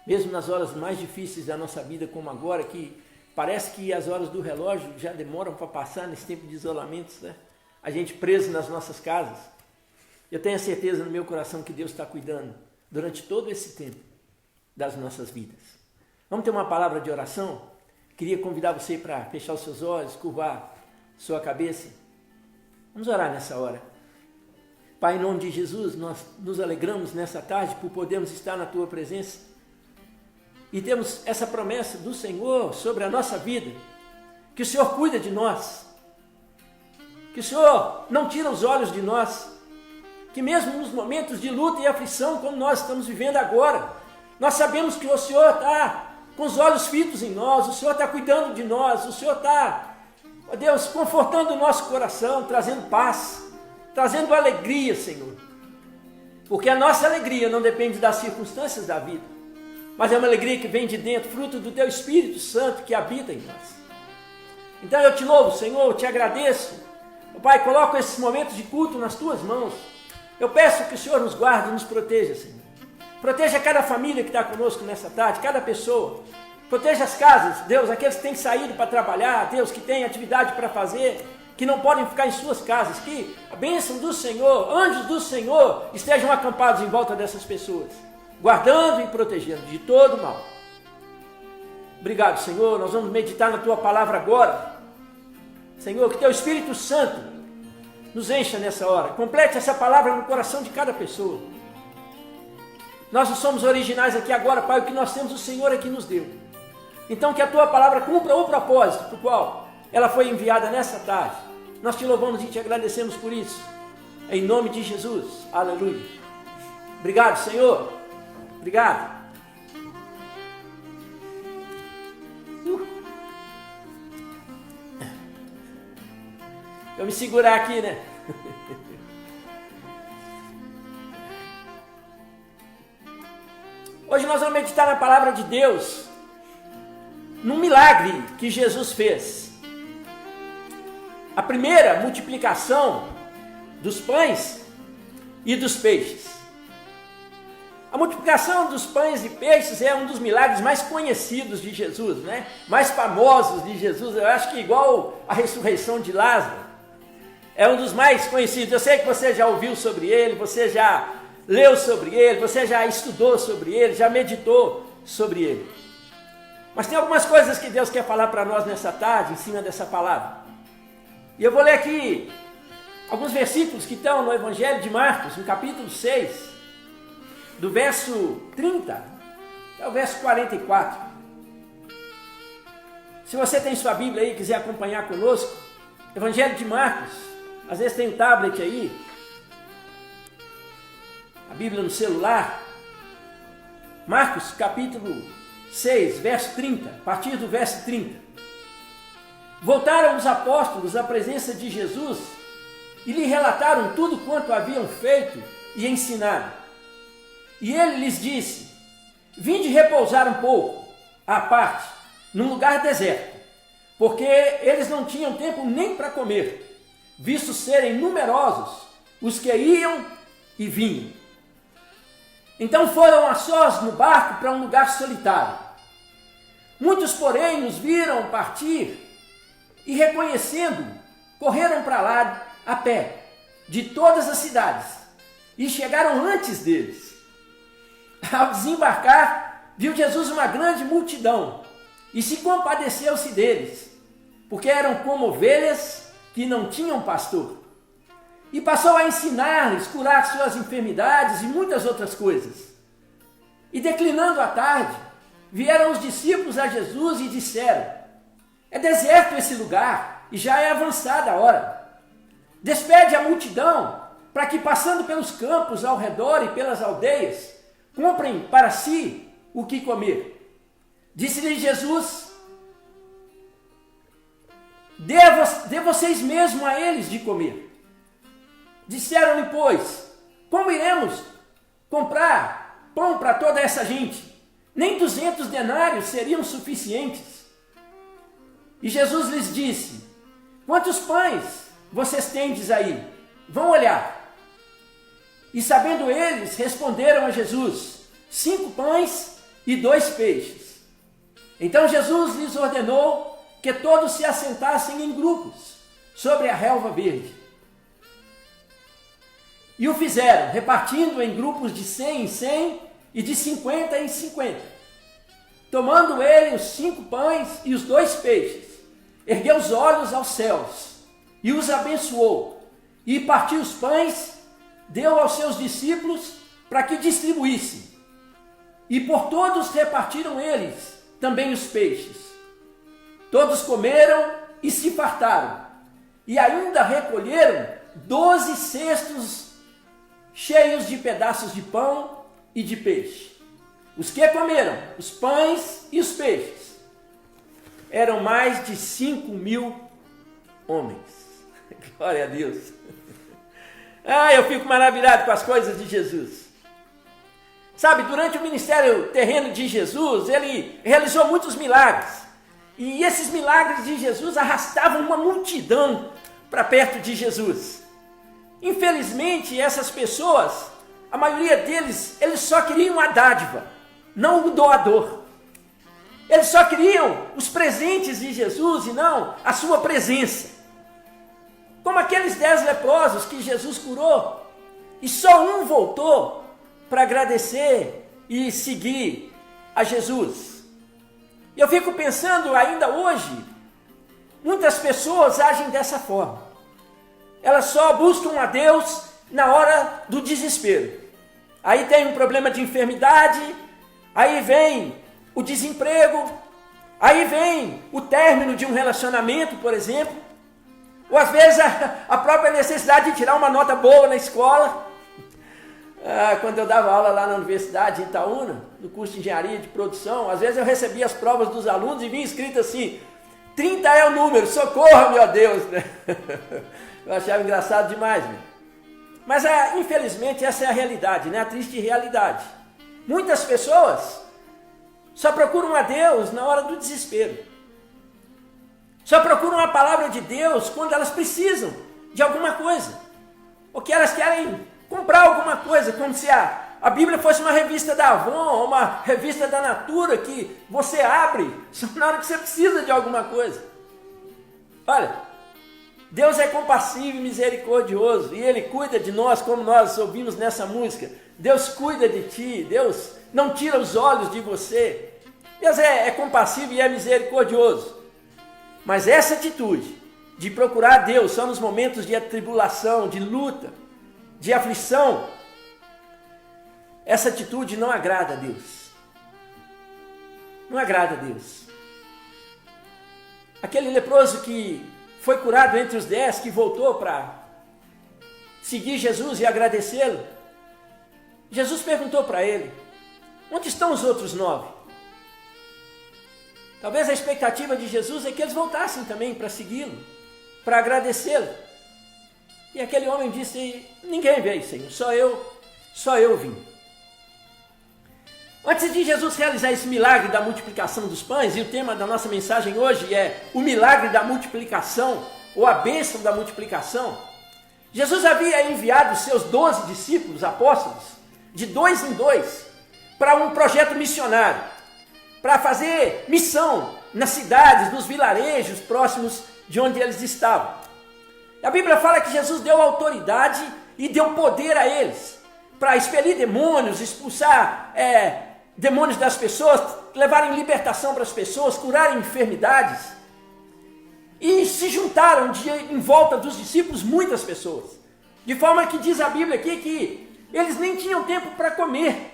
mesmo nas horas mais difíceis da nossa vida, como agora, que parece que as horas do relógio já demoram para passar nesse tempo de isolamento, né? A gente preso nas nossas casas. Eu tenho a certeza no meu coração que Deus está cuidando durante todo esse tempo das nossas vidas. Vamos ter uma palavra de oração? Queria convidar você para fechar os seus olhos, curvar sua cabeça. Vamos orar nessa hora. Pai, em nome de Jesus, nós nos alegramos nessa tarde por podermos estar na Tua presença e temos essa promessa do Senhor sobre a nossa vida, que o Senhor cuida de nós, que o Senhor não tira os olhos de nós, que mesmo nos momentos de luta e aflição, como nós estamos vivendo agora, nós sabemos que o Senhor está com os olhos fitos em nós, o Senhor está cuidando de nós, o Senhor está, ó Deus, confortando o nosso coração, trazendo paz, trazendo alegria, Senhor. Porque a nossa alegria não depende das circunstâncias da vida, mas é uma alegria que vem de dentro, fruto do Teu Espírito Santo que habita em nós. Então eu te louvo, Senhor, eu te agradeço. Pai, coloco esses momentos de culto nas Tuas mãos. Eu peço que o Senhor nos guarde e nos proteja, Senhor. Proteja cada família que está conosco nessa tarde, cada pessoa. Proteja as casas, Deus, aqueles que têm saído para trabalhar, Deus, que têm atividade para fazer, que não podem ficar em suas casas, que a bênção do Senhor, anjos do Senhor, estejam acampados em volta dessas pessoas, guardando e protegendo de todo mal. Obrigado, Senhor, nós vamos meditar na Tua palavra agora. Senhor, que Teu Espírito Santo nos encha nessa hora, complete essa palavra no coração de cada pessoa. Nós não somos originais aqui agora, Pai, o que nós temos o Senhor é que nos deu. Então que a Tua palavra cumpra o propósito para o qual ela foi enviada nessa tarde. Nós te louvamos e te agradecemos por isso. Em nome de Jesus. Aleluia. Obrigado, Senhor. Obrigado. Eu me segurar aqui, né? Hoje nós vamos meditar na palavra de Deus, num milagre que Jesus fez. A primeira multiplicação dos pães e dos peixes. A multiplicação dos pães e peixes é um dos milagres mais conhecidos de Jesus, né? Mais famosos de Jesus. Eu acho que igual a ressurreição de Lázaro. É um dos mais conhecidos. Eu sei que você já ouviu sobre ele, você já leu sobre ele, você já estudou sobre ele, já meditou sobre ele. Mas tem algumas coisas que Deus quer falar para nós nessa tarde, em cima dessa palavra. E eu vou ler aqui alguns versículos que estão no Evangelho de Marcos, no capítulo 6, do verso 30 até o verso 44. Se você tem sua Bíblia aí e quiser acompanhar conosco, Evangelho de Marcos, às vezes tem um tablet aí, a Bíblia no celular. Marcos capítulo 6, verso 30, a partir do verso 30. Voltaram os apóstolos à presença de Jesus e lhe relataram tudo quanto haviam feito e ensinado. E ele lhes disse: vinde repousar um pouco, à parte, num lugar deserto, porque eles não tinham tempo nem para comer, visto serem numerosos os que iam e vinham. Então foram a sós no barco para um lugar solitário. Muitos, porém, os viram partir e, reconhecendo, correram para lá a pé, de todas as cidades, e chegaram antes deles. Ao desembarcar, viu Jesus uma grande multidão e se compadeceu-se deles, porque eram como ovelhas que não tinham pastor. E passou a ensinar-lhes, curar suas enfermidades e muitas outras coisas. E declinando a tarde, vieram os discípulos a Jesus e disseram: é deserto esse lugar e já é avançada a hora. Despede a multidão para que, passando pelos campos ao redor e pelas aldeias, comprem para si o que comer. Disse-lhe Jesus: dê vocês mesmo a eles de comer. Disseram-lhe, pois, como iremos comprar pão para toda essa gente? Nem 200 denários seriam suficientes. E Jesus lhes disse: quantos pães vocês tendes aí? Vão olhar. E sabendo eles, responderam a Jesus: 5 pães e 2 peixes. Então Jesus lhes ordenou que todos se assentassem em grupos sobre a relva verde. E o fizeram, repartindo em grupos de 100 em 100 e de 50 em 50. Tomando ele os 5 pães e os 2 peixes, ergueu os olhos aos céus e os abençoou. E partiu os pães, deu aos seus discípulos para que distribuíssem. E por todos repartiram eles também os peixes. Todos comeram e se fartaram. E ainda recolheram 12 cestos cheios de pedaços de pão e de peixe. Os que comeram os pães e os peixes eram mais de 5.000 homens. Glória a Deus. Eu fico maravilhado com as coisas de Jesus. Sabe, durante o ministério terreno de Jesus, ele realizou muitos milagres. E esses milagres de Jesus arrastavam uma multidão para perto de Jesus. Infelizmente, essas pessoas, a maioria deles, eles só queriam a dádiva, não o doador. Eles só queriam os presentes de Jesus e não a sua presença. Como aqueles 10 leprosos que Jesus curou, e só um voltou para agradecer e seguir a Jesus. E eu fico pensando, ainda hoje, muitas pessoas agem dessa forma. Elas só buscam a Deus na hora do desespero. Aí tem um problema de enfermidade, aí vem o desemprego, aí vem o término de um relacionamento, por exemplo, ou às vezes a própria necessidade de tirar uma nota boa na escola. Quando eu dava aula lá na Universidade de Itaúna, no curso de Engenharia de Produção, às vezes eu recebia as provas dos alunos e vinha escrito assim: 30 é o número, socorra-me, ó Deus. Eu achava engraçado demais. Mas infelizmente essa é a realidade, né? A triste realidade. Muitas pessoas só procuram a Deus na hora do desespero. Só procuram a palavra de Deus quando elas precisam de alguma coisa. Ou que elas querem comprar alguma coisa, como se a Bíblia fosse uma revista da Avon, uma revista da Natura, que você abre só na hora que você precisa de alguma coisa. Olha, Deus é compassivo e misericordioso, e Ele cuida de nós, como nós ouvimos nessa música. Deus cuida de ti, Deus não tira os olhos de você. Deus é compassivo e é misericordioso. Mas essa atitude de procurar Deus só nos momentos de atribulação, de luta, de aflição, essa atitude não agrada a Deus. Não agrada a Deus. Aquele leproso que foi curado entre os 10, que voltou para seguir Jesus e agradecê-lo, Jesus perguntou para ele: onde estão os outros 9? Talvez a expectativa de Jesus é que eles voltassem também para segui-lo, para agradecê-lo. E aquele homem disse: ninguém veio, Senhor, só eu vim. Antes de Jesus realizar esse milagre da multiplicação dos pães, e o tema da nossa mensagem hoje é o milagre da multiplicação, ou a bênção da multiplicação, Jesus havia enviado os seus 12 discípulos, apóstolos, de 2 em 2, para um projeto missionário, para fazer missão nas cidades, nos vilarejos próximos de onde eles estavam. A Bíblia fala que Jesus deu autoridade e deu poder a eles para expelir demônios, expulsar demônios das pessoas, levarem libertação para as pessoas, curarem enfermidades. E se juntaram em volta dos discípulos muitas pessoas. De forma que diz a Bíblia aqui que eles nem tinham tempo para comer.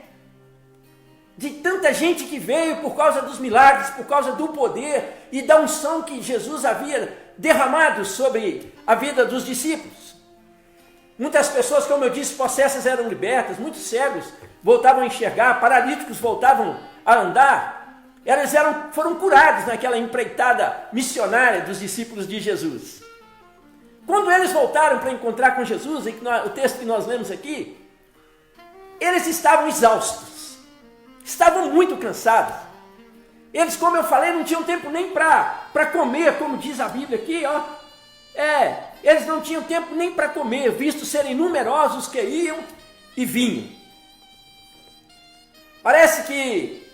De tanta gente que veio por causa dos milagres, por causa do poder e da unção que Jesus havia derramado sobre a vida dos discípulos. Muitas pessoas, como eu disse, possessas eram libertas, muitos cegos voltavam a enxergar, paralíticos voltavam a andar. Eles foram curados naquela empreitada missionária dos discípulos de Jesus. Quando eles voltaram para encontrar com Jesus, o texto que nós lemos aqui, eles estavam exaustos. Estavam muito cansados. Eles, como eu falei, não tinham tempo nem para comer, como diz a Bíblia aqui, ó. Eles não tinham tempo nem para comer, visto serem numerosos que iam e vinham. Parece que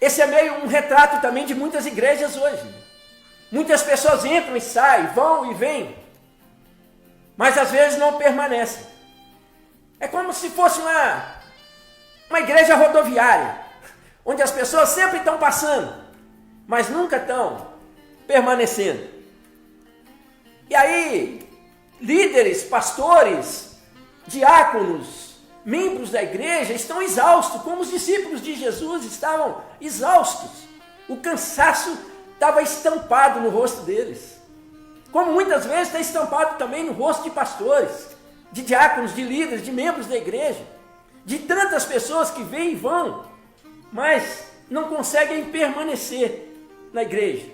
Esse é meio um retrato também de muitas igrejas hoje. Muitas pessoas entram e saem, vão e vêm, mas às vezes não permanecem. É como se fosse uma igreja rodoviária, onde as pessoas sempre estão passando, mas nunca estão permanecendo. E aí, líderes, pastores, diáconos, membros da igreja estão exaustos, como os discípulos de Jesus estavam exaustos. O cansaço estava estampado no rosto deles, como muitas vezes está estampado também no rosto de pastores, de diáconos, de líderes, de membros da igreja, de tantas pessoas que vêm e vão, mas não conseguem permanecer na igreja.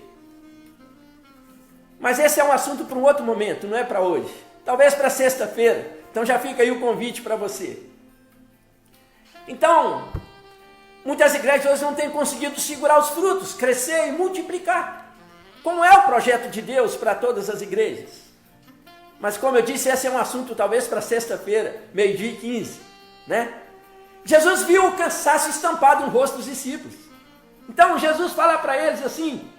Mas esse é um assunto para um outro momento, não é para hoje. Talvez para sexta-feira. Então já fica aí o convite para você. Então, muitas igrejas hoje não têm conseguido segurar os frutos, crescer e multiplicar, como é o projeto de Deus para todas as igrejas. Mas como eu disse, esse é um assunto talvez para sexta-feira, 12h15, né? Jesus viu o cansaço estampado no rosto dos discípulos. Então Jesus fala para eles assim: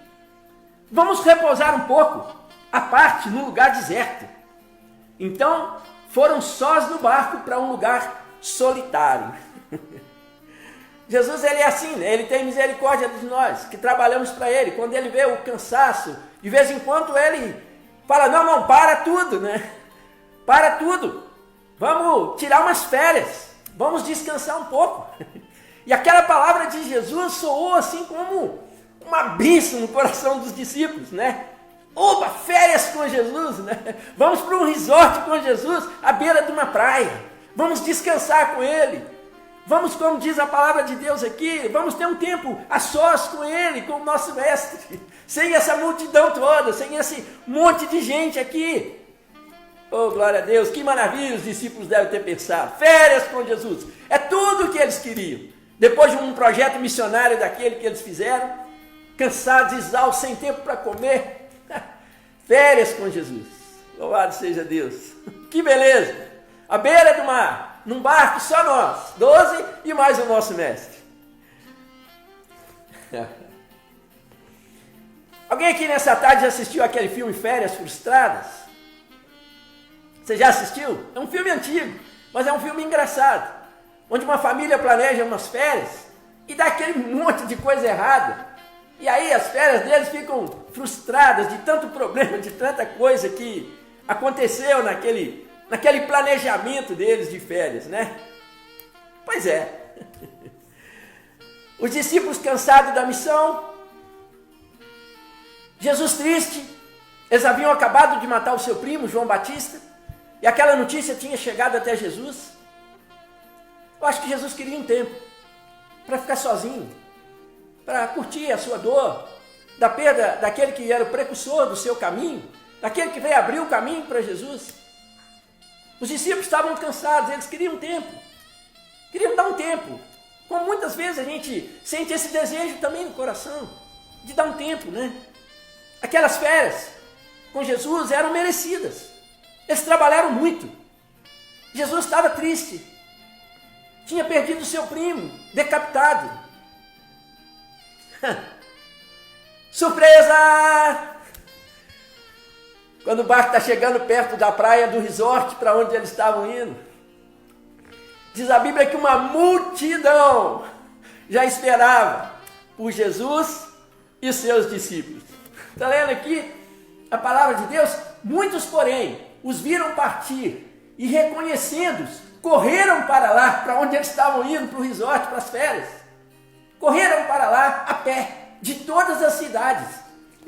vamos repousar um pouco, à parte, num lugar deserto. Então foram sós no barco para um lugar solitário. Jesus, ele é assim, né? Ele tem misericórdia de nós, que trabalhamos para ele. Quando ele vê o cansaço, de vez em quando ele fala: não, para tudo, né? Para tudo. Vamos tirar umas férias. Vamos descansar um pouco. E aquela palavra de Jesus soou assim como uma bênção no coração dos discípulos, né? Opa, férias com Jesus, né? Vamos para um resort com Jesus, à beira de uma praia. Vamos descansar com ele. Vamos, como diz a palavra de Deus aqui, vamos ter um tempo a sós com ele, com o nosso mestre. Sem essa multidão toda, sem esse monte de gente aqui. Oh, glória a Deus, que maravilha os discípulos devem ter pensado. Férias com Jesus, é tudo o que eles queriam. Depois de um projeto missionário daquele que eles fizeram, cansados, exaustos, sem tempo para comer. Férias com Jesus, louvado seja Deus. Que beleza, à beira do mar. Num barco só nós, 12 e mais o nosso mestre. Alguém aqui nessa tarde já assistiu aquele filme Férias Frustradas? Você já assistiu? É um filme antigo, mas é um filme engraçado. Onde uma família planeja umas férias e dá aquele monte de coisa errada. E aí as férias deles ficam frustradas de tanto problema, de tanta coisa que aconteceu naquele planejamento deles de férias, né? Pois é. Os discípulos cansados da missão, Jesus triste, eles haviam acabado de matar o seu primo, João Batista, e aquela notícia tinha chegado até Jesus. Eu acho que Jesus queria um tempo para ficar sozinho, para curtir a sua dor, da perda daquele que era o precursor do seu caminho, daquele que veio abrir o caminho para Jesus. Os discípulos estavam cansados, eles queriam tempo, queriam dar um tempo. Como muitas vezes a gente sente esse desejo também no coração, de dar um tempo, né? Aquelas férias com Jesus eram merecidas, eles trabalharam muito. Jesus estava triste, tinha perdido o seu primo, decapitado. Surpresa! Quando o barco está chegando perto da praia do resort para onde eles estavam indo, diz a Bíblia que uma multidão já esperava por Jesus e seus discípulos. Está lendo aqui a palavra de Deus? Muitos, porém, os viram partir e, reconhecendo-os, correram para lá, para onde eles estavam indo, para o resort, para as férias. Correram para lá a pé, de todas as cidades,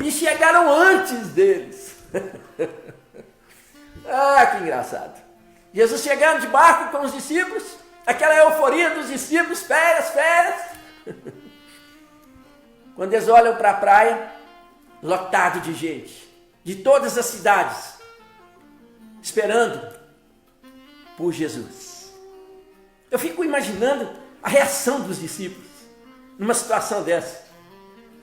e chegaram antes deles. Ah, que engraçado. Jesus chegando de barco com os discípulos, aquela euforia dos discípulos, férias. Quando eles olham para a praia, lotado de gente, de todas as cidades, esperando por Jesus. Eu fico imaginando a reação dos discípulos numa situação dessa.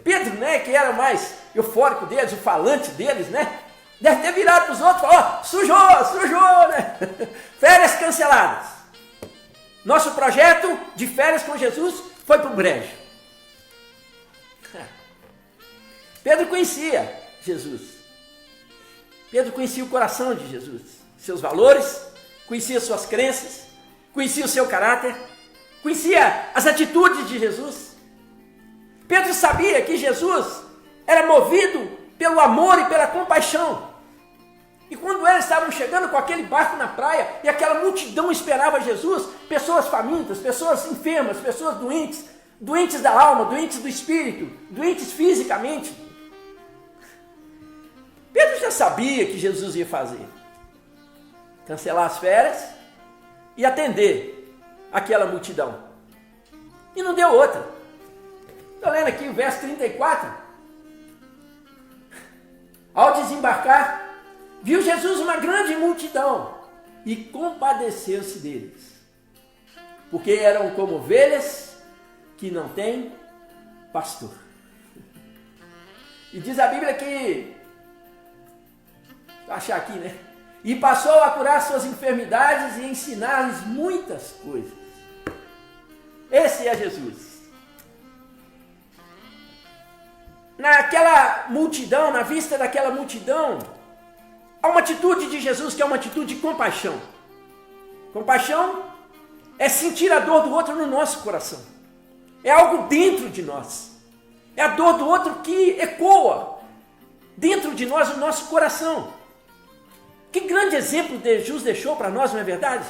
Pedro, né, que era mais eufórico deles, o falante deles, né? Deve ter virado para os outros e falou: sujou, né? Férias canceladas. Nosso projeto de férias com Jesus foi para o brejo. Pedro conhecia Jesus. Pedro conhecia o coração de Jesus, seus valores, conhecia suas crenças, conhecia o seu caráter, conhecia as atitudes de Jesus. Pedro sabia que Jesus era movido pelo amor e pela compaixão. E quando eles estavam chegando com aquele barco na praia e aquela multidão esperava Jesus, pessoas famintas, pessoas enfermas, pessoas doentes, doentes da alma, doentes do espírito, doentes fisicamente, Pedro já sabia que Jesus ia fazer. Cancelar as férias e atender aquela multidão. E não deu outra. Estou lendo aqui o verso 34. Ao desembarcar, viu Jesus uma grande multidão e compadeceu-se deles, porque eram como ovelhas que não têm pastor. E diz a Bíblia que, vou achar aqui, né? E passou a curar suas enfermidades e ensinar-lhes muitas coisas. Esse é Jesus. Naquela multidão, na vista daquela multidão, há uma atitude de Jesus que é uma atitude de compaixão. Compaixão é sentir a dor do outro no nosso coração. É algo dentro de nós. É a dor do outro que ecoa dentro de nós, no nosso coração. Que grande exemplo Jesus deixou para nós, não é verdade?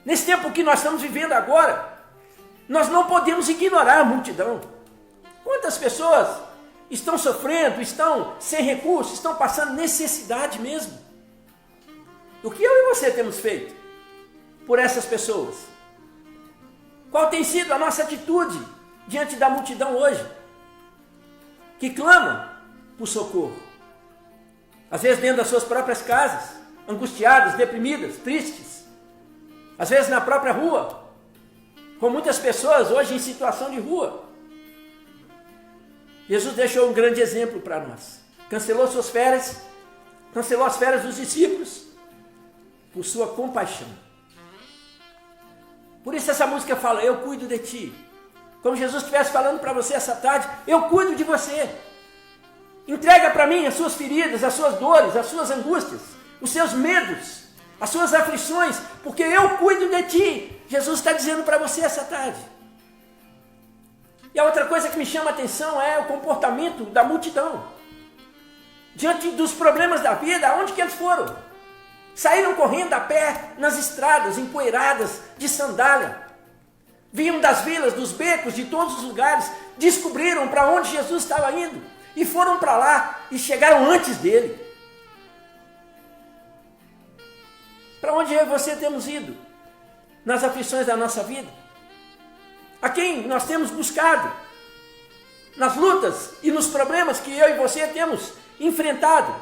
Nesse tempo que nós estamos vivendo agora, nós não podemos ignorar a multidão. Quantas pessoas estão sofrendo, estão sem recursos, estão passando necessidade mesmo? O que eu e você temos feito por essas pessoas? Qual tem sido a nossa atitude diante da multidão hoje, que clama por socorro? Às vezes dentro das suas próprias casas, angustiadas, deprimidas, tristes. Às vezes na própria rua, com muitas pessoas hoje em situação de rua. Jesus deixou um grande exemplo para nós. Cancelou suas férias, cancelou as férias dos discípulos, por sua compaixão. Por isso essa música fala, eu cuido de ti. Como Jesus estivesse falando para você essa tarde, eu cuido de você. Entrega para mim as suas feridas, as suas dores, as suas angústias, os seus medos, as suas aflições, porque eu cuido de ti. Jesus está dizendo para você essa tarde. E a outra coisa que me chama a atenção é o comportamento da multidão. Diante dos problemas da vida, aonde que eles foram? Saíram correndo a pé nas estradas, empoeiradas, de sandália. Vinham das vilas, dos becos, de todos os lugares, descobriram para onde Jesus estava indo. E foram para lá e chegaram antes dele. Para onde eu e você temos ido? Nas aflições da nossa vida? A quem nós temos buscado? Nas lutas e nos problemas que eu e você temos enfrentado?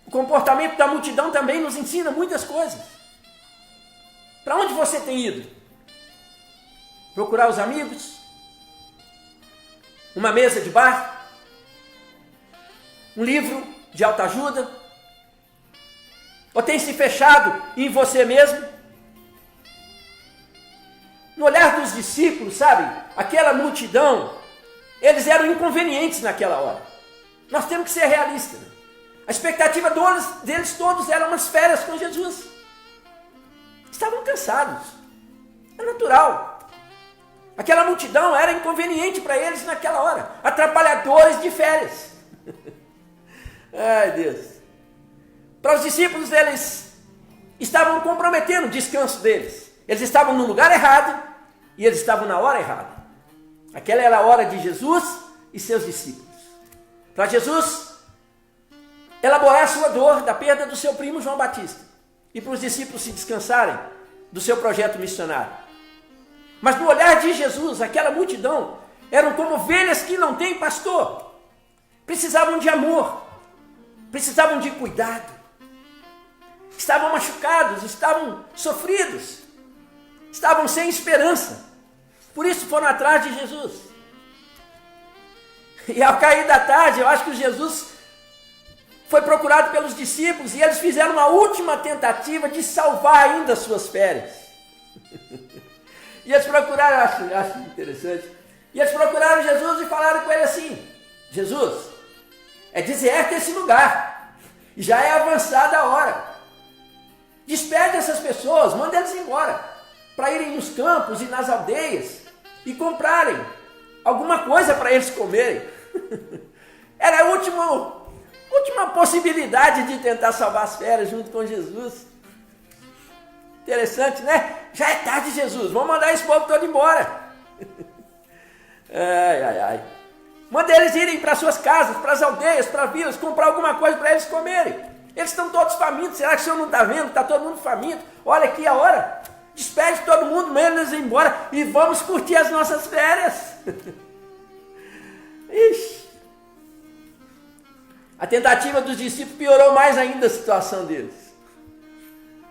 O comportamento da multidão também nos ensina muitas coisas. Para onde você tem ido? Procurar os amigos? Uma mesa de bar? Um livro de autoajuda? Ou tem se fechado em você mesmo? No olhar dos discípulos, sabe? Aquela multidão, eles eram inconvenientes naquela hora. Nós temos que ser realistas. A expectativa deles todos eram umas férias com Jesus. Estavam cansados. É natural. Aquela multidão era inconveniente para eles naquela hora. Atrapalhadores de férias. Ai, Deus. Para os discípulos, eles estavam comprometendo o descanso deles. Eles estavam no lugar errado e eles estavam na hora errada. Aquela era a hora de Jesus e seus discípulos. Para Jesus elaborar a sua dor da perda do seu primo João Batista. E para os discípulos se descansarem do seu projeto missionário. Mas no olhar de Jesus, aquela multidão eram como ovelhas que não têm pastor. Precisavam de amor, precisavam de cuidado. Estavam machucados, estavam sofridos, estavam sem esperança. Por isso foram atrás de Jesus. E ao cair da tarde, eu acho que Jesus foi procurado pelos discípulos e eles fizeram uma última tentativa de salvar ainda as suas férias. E eles procuraram, eu acho interessante, E eles procuraram Jesus e falaram com ele assim: Jesus, é deserto esse lugar, e já é avançada a hora. Despede essas pessoas, manda eles embora, para irem nos campos e nas aldeias e comprarem alguma coisa para eles comerem. Era a última possibilidade de tentar salvar as feras junto com Jesus. Interessante, né? Já é tarde, Jesus, vamos mandar esse povo todo embora. Ai. Manda eles irem para suas casas, para as aldeias, para vilas, comprar alguma coisa para eles comerem. Eles estão todos famintos. Será que o senhor não está vendo? Está todo mundo faminto. Olha aqui a hora. Despede todo mundo, manda eles embora e vamos curtir as nossas férias. Ixi. A tentativa dos discípulos piorou mais ainda a situação deles.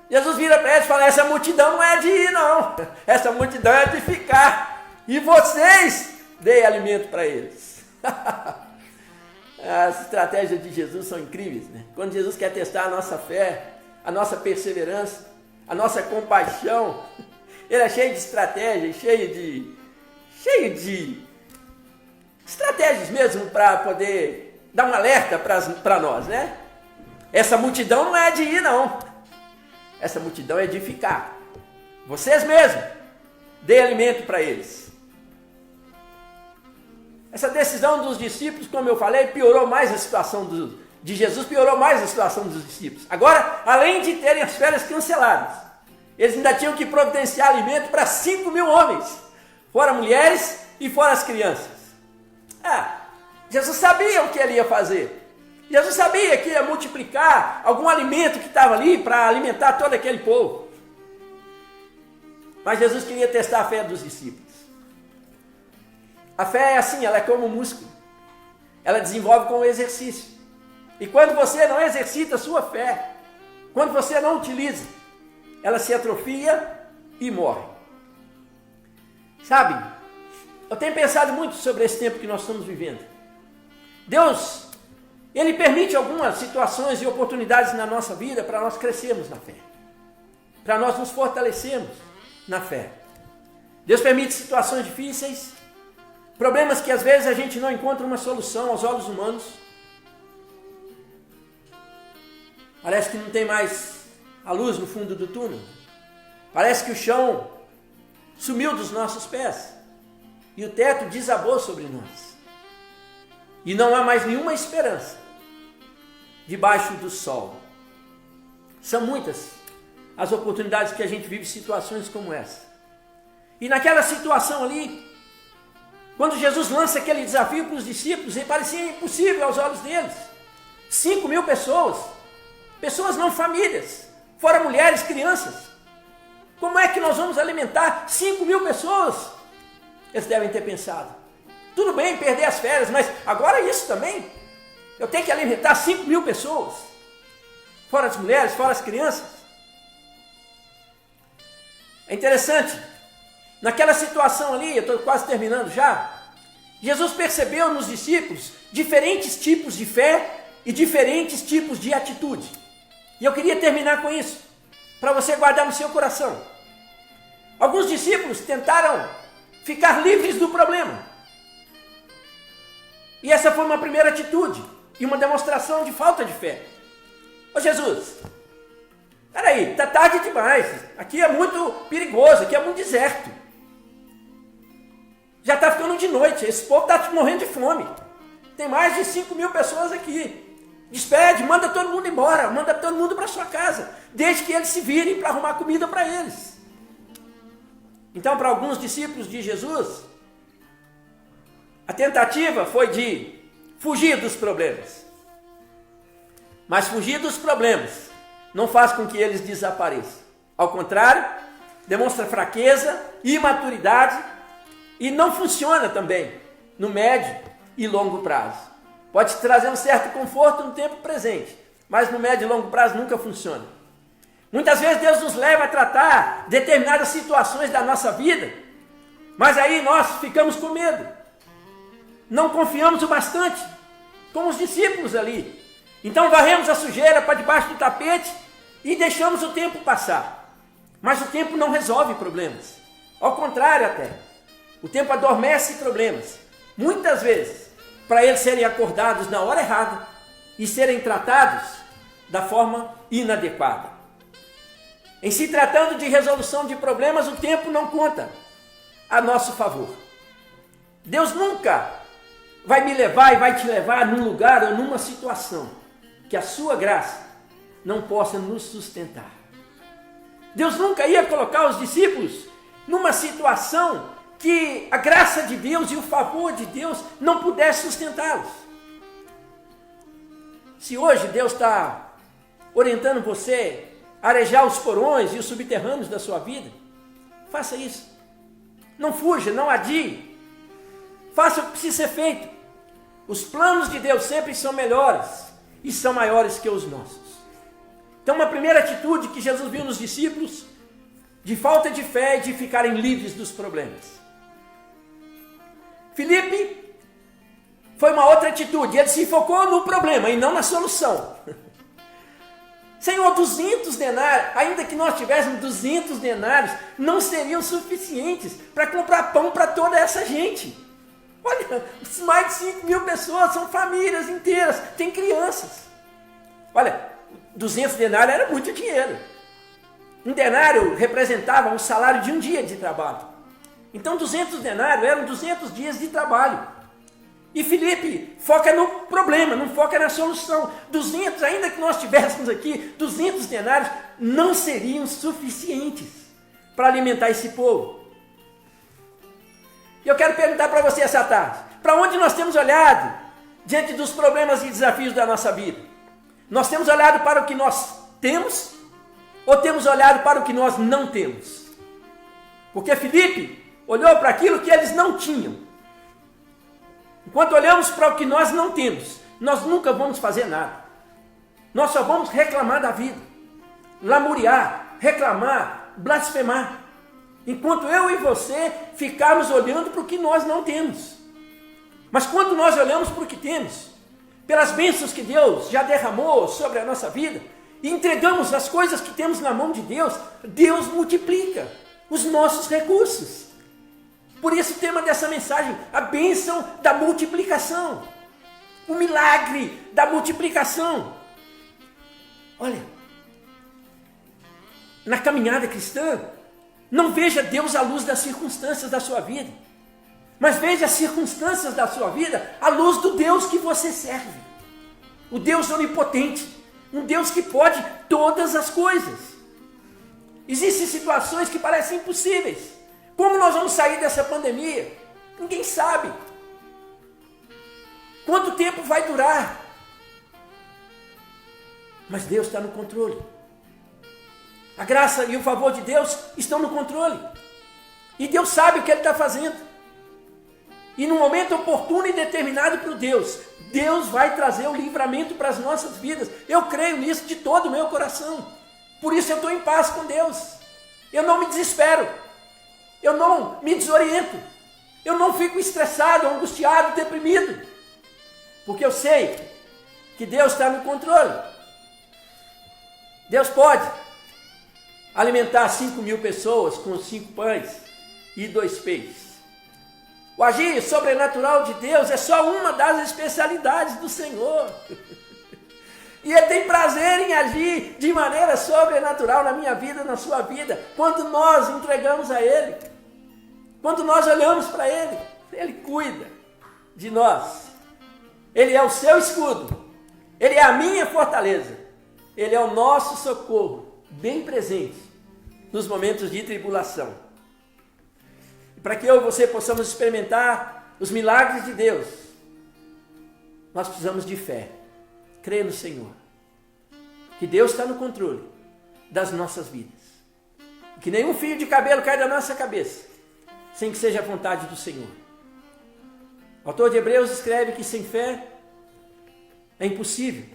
Jesus vira para eles e fala: essa multidão não é de ir, não. Essa multidão é de ficar. E vocês deem alimento para eles. As estratégias de Jesus são incríveis, né? Quando Jesus quer testar a nossa fé, a nossa perseverança, a nossa compaixão, ele é cheio de estratégias, cheio de estratégias mesmo para poder dar um alerta para nós, né? Essa multidão não é de ir, não. Essa multidão é de ficar. Vocês mesmos deem alimento para eles. Essa decisão dos discípulos, como eu falei, piorou mais a situação de Jesus, piorou mais a situação dos discípulos. Agora, além de terem as férias canceladas, eles ainda tinham que providenciar alimento para 5.000 homens, fora mulheres e fora as crianças. Jesus sabia o que ele ia fazer. Jesus sabia que ia multiplicar algum alimento que estava ali para alimentar todo aquele povo. Mas Jesus queria testar a fé dos discípulos. A fé é assim, ela é como um músculo. Ela desenvolve com o exercício. E quando você não exercita a sua fé, quando você não utiliza, ela se atrofia e morre. Sabe, eu tenho pensado muito sobre esse tempo que nós estamos vivendo. Deus, Ele permite algumas situações e oportunidades na nossa vida para nós crescermos na fé. Para nós nos fortalecermos na fé. Deus permite situações difíceis, problemas que às vezes a gente não encontra uma solução aos olhos humanos. Parece que não tem mais a luz no fundo do túnel. Parece que o chão sumiu dos nossos pés e o teto desabou sobre nós. E não há mais nenhuma esperança debaixo do sol. São muitas as oportunidades que a gente vive situações como essa. E naquela situação ali, quando Jesus lança aquele desafio para os discípulos, ele parecia impossível aos olhos deles. 5.000 pessoas, pessoas não famílias, fora mulheres, crianças. Como é que nós vamos alimentar 5.000 pessoas? Eles devem ter pensado: tudo bem perder as férias, mas agora isso também? Eu tenho que alimentar 5.000 pessoas, fora as mulheres, fora as crianças. É interessante. Naquela situação ali, eu estou quase terminando já, Jesus percebeu nos discípulos diferentes tipos de fé e diferentes tipos de atitude. E eu queria terminar com isso, para você guardar no seu coração. Alguns discípulos tentaram ficar livres do problema. E essa foi uma primeira atitude e uma demonstração de falta de fé. Ô Jesus, peraí, está tarde demais, aqui é muito perigoso, aqui é muito deserto. Já está ficando de noite, esse povo está morrendo de fome. Tem mais de 5.000 pessoas aqui. Despede, manda todo mundo embora, manda todo mundo para sua casa, desde que eles se virem para arrumar comida para eles. Então, para alguns discípulos de Jesus, a tentativa foi de fugir dos problemas. Mas fugir dos problemas não faz com que eles desapareçam. Ao contrário, demonstra fraqueza, imaturidade, e não funciona também no médio e longo prazo. Pode trazer um certo conforto no tempo presente, mas no médio e longo prazo nunca funciona. Muitas vezes Deus nos leva a tratar determinadas situações da nossa vida, mas aí nós ficamos com medo. Não confiamos o bastante, como os discípulos ali. Então varremos a sujeira para debaixo do tapete e deixamos o tempo passar. Mas o tempo não resolve problemas. Ao contrário até. O tempo adormece problemas, muitas vezes, para eles serem acordados na hora errada e serem tratados da forma inadequada. Em se tratando de resolução de problemas, o tempo não conta a nosso favor. Deus nunca vai me levar e vai te levar num lugar ou numa situação que a sua graça não possa nos sustentar. Deus nunca ia colocar os discípulos numa situação que a graça de Deus e o favor de Deus não pudesse sustentá-los. Se hoje Deus está orientando você a arejar os porões e os subterrâneos da sua vida, faça isso. Não fuja, não adie. Faça o que precisa ser feito. Os planos de Deus sempre são melhores e são maiores que os nossos. Então, uma primeira atitude que Jesus viu nos discípulos, de falta de fé e de ficarem livres dos problemas. Filipe foi uma outra atitude, ele se focou no problema e não na solução. Senhor, 200 denários, ainda que nós tivéssemos 200 denários, não seriam suficientes para comprar pão para toda essa gente. Olha, mais de 5 mil pessoas, são famílias inteiras, tem crianças. Olha, 200 denários era muito dinheiro. Um denário representava um salário de um dia de trabalho. Então 200 denários eram 200 dias de trabalho. E Filipe foca no problema, não foca na solução. 200, ainda que nós tivéssemos aqui 200 denários, não seriam suficientes para alimentar esse povo. E eu quero perguntar para você essa tarde, para onde nós temos olhado diante dos problemas e desafios da nossa vida? Nós temos olhado para o que nós temos ou temos olhado para o que nós não temos? Porque Filipe olhou para aquilo que eles não tinham. Enquanto olhamos para o que nós não temos, nós nunca vamos fazer nada. Nós só vamos reclamar da vida, lamuriar, reclamar, blasfemar. Enquanto eu e você ficarmos olhando para o que nós não temos. Mas quando nós olhamos para o que temos, pelas bênçãos que Deus já derramou sobre a nossa vida, e entregamos as coisas que temos na mão de Deus, Deus multiplica os nossos recursos. Por isso o tema dessa mensagem, a bênção da multiplicação. O milagre da multiplicação. Olha, na caminhada cristã, não veja Deus à luz das circunstâncias da sua vida, mas veja as circunstâncias da sua vida à luz do Deus que você serve. O Deus onipotente, um Deus que pode todas as coisas. Existem situações que parecem impossíveis. Como nós vamos sair dessa pandemia? Ninguém sabe. Quanto tempo vai durar? Mas Deus está no controle. A graça e o favor de Deus estão no controle. E Deus sabe o que Ele está fazendo. E no momento oportuno e determinado por Deus, Deus vai trazer o livramento para as nossas vidas. Eu creio nisso de todo o meu coração. Por isso eu estou em paz com Deus. Eu não me desespero. Eu não me desoriento. Eu não fico estressado, angustiado, deprimido. Porque eu sei que Deus está no controle. Deus pode alimentar 5 mil pessoas com 5 pães e 2 peixes. O agir sobrenatural de Deus é só uma das especialidades do Senhor. E Ele tem prazer em agir de maneira sobrenatural na minha vida, na sua vida, quando nós entregamos a Ele. Quando nós olhamos para Ele, Ele cuida de nós. Ele é o seu escudo. Ele é a minha fortaleza. Ele é o nosso socorro, bem presente nos momentos de tribulação. E para que eu e você possamos experimentar os milagres de Deus, nós precisamos de fé. Crer no Senhor. Que Deus está no controle das nossas vidas. Que nenhum fio de cabelo cai da nossa cabeça, sem que seja a vontade do Senhor. O autor de Hebreus escreve que sem fé é impossível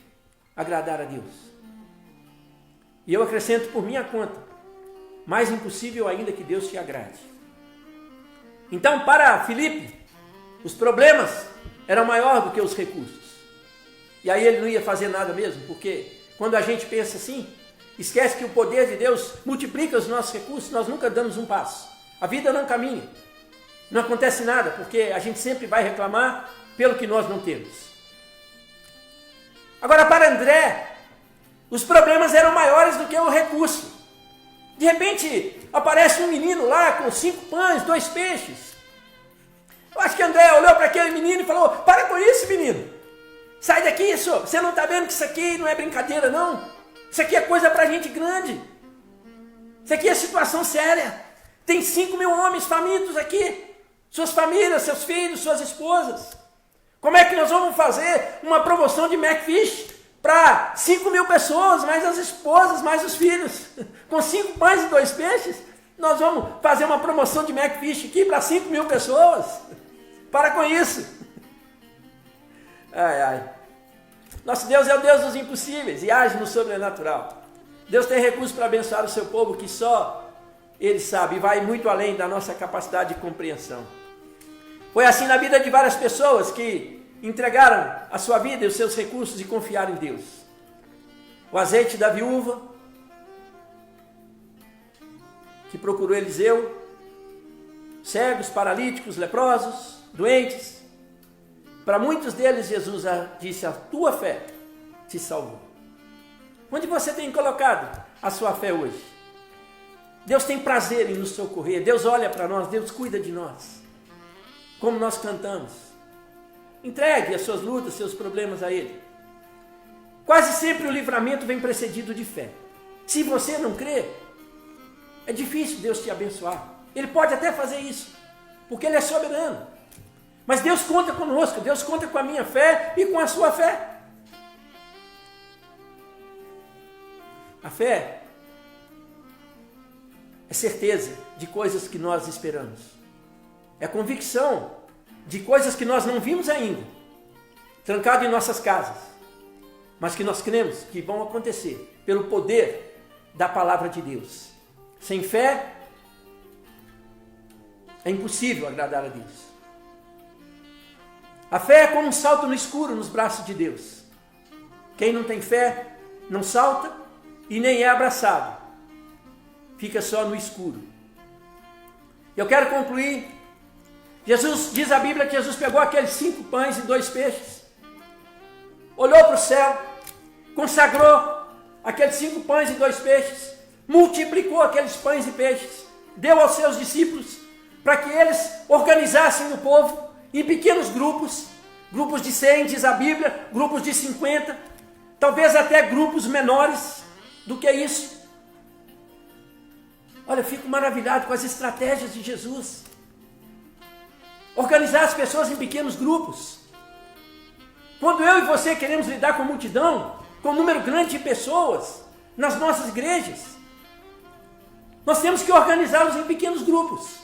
agradar a Deus. E eu acrescento por minha conta, mais impossível ainda que Deus te agrade. Então, para Filipe, os problemas eram maiores do que os recursos. E aí ele não ia fazer nada mesmo, porque quando a gente pensa assim, esquece que o poder de Deus multiplica os nossos recursos, nós nunca damos um passo. A vida não caminha. Não acontece nada, porque a gente sempre vai reclamar pelo que nós não temos. Agora, para André, os problemas eram maiores do que o recurso. De repente, aparece um menino lá com 5 pães, 2 peixes. Eu acho que André olhou para aquele menino e falou: para com isso, menino. Sai daqui, senhor. Você não está vendo que isso aqui não é brincadeira, não? Isso aqui é coisa para gente grande. Isso aqui é situação séria. Tem 5.000 homens famintos aqui. Suas famílias, seus filhos, suas esposas. Como é que nós vamos fazer uma promoção de Macfish para 5.000 pessoas, mais as esposas, mais os filhos? Com 5 pães e 2 peixes, nós vamos fazer uma promoção de Macfish aqui para 5.000 pessoas? Para com isso. Ai, ai. Nosso Deus é o Deus dos impossíveis e age no sobrenatural. Deus tem recursos para abençoar o seu povo que só Ele sabe e vai muito além da nossa capacidade de compreensão. Foi assim na vida de várias pessoas que entregaram a sua vida e os seus recursos e confiaram em Deus. O azeite da viúva, que procurou Eliseu, cegos, paralíticos, leprosos, doentes. Para muitos deles, Jesus disse: a tua fé te salvou. Onde você tem colocado a sua fé hoje? Deus tem prazer em nos socorrer. Deus olha para nós, Deus cuida de nós. Como nós cantamos. Entregue as suas lutas, seus problemas a Ele. Quase sempre o livramento vem precedido de fé. Se você não crê, é difícil Deus te abençoar. Ele pode até fazer isso, porque Ele é soberano. Mas Deus conta conosco, Deus conta com a minha fé e com a sua fé. A fé é certeza de coisas que nós esperamos. É convicção de coisas que nós não vimos ainda, trancado em nossas casas, mas que nós cremos que vão acontecer pelo poder da palavra de Deus. Sem fé, é impossível agradar a Deus. A fé é como um salto no escuro nos braços de Deus. Quem não tem fé não salta e nem é abraçado. Fica só no escuro. Eu quero concluir. Jesus, diz a Bíblia que Jesus pegou aqueles 5 pães e 2 peixes, olhou para o céu, consagrou aqueles 5 pães e 2 peixes, multiplicou aqueles pães e peixes, deu aos seus discípulos para que eles organizassem o povo em pequenos grupos, grupos de 100, diz a Bíblia, grupos de 50, talvez até grupos menores do que isso. Olha, eu fico maravilhado com as estratégias de Jesus. Organizar as pessoas em pequenos grupos. Quando eu e você queremos lidar com multidão, com um número grande de pessoas nas nossas igrejas, nós temos que organizá-los em pequenos grupos.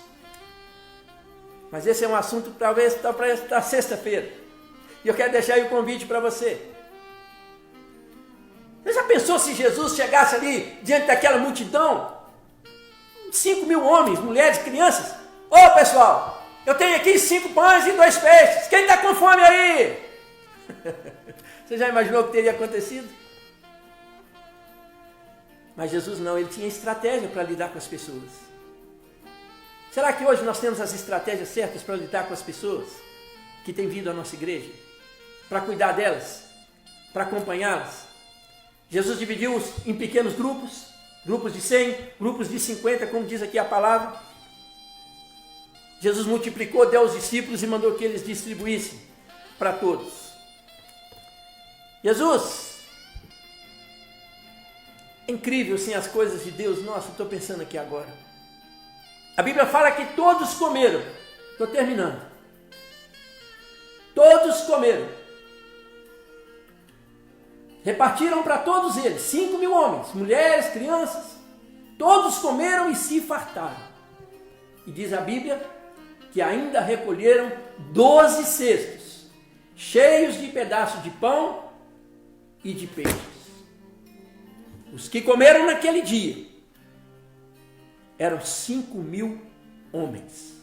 Mas esse é um assunto talvez para esta sexta-feira. E eu quero deixar aí o convite para você. Você já pensou se Jesus chegasse ali diante daquela multidão? 5.000 homens, mulheres, crianças. Ô pessoal, eu tenho aqui 5 pães e 2 peixes. Quem está com fome aí? Você já imaginou o que teria acontecido? Mas Jesus não, ele tinha estratégia para lidar com as pessoas. Será que hoje nós temos as estratégias certas para lidar com as pessoas que têm vindo à nossa igreja? Para cuidar delas? Para acompanhá-las? Jesus dividiu-os em pequenos grupos, grupos de 100, grupos de 50, como diz aqui a palavra. Jesus multiplicou, deu aos discípulos e mandou que eles distribuíssem para todos. Jesus, é incrível sim as coisas de Deus. Nossa, estou pensando aqui agora. A Bíblia fala que todos comeram. Estou terminando. Todos comeram. Repartiram para todos eles, 5.000 homens, mulheres, crianças. Todos comeram e se fartaram. E diz a Bíblia que ainda recolheram 12 cestos, cheios de pedaços de pão e de peixes. Os que comeram naquele dia eram 5.000 homens.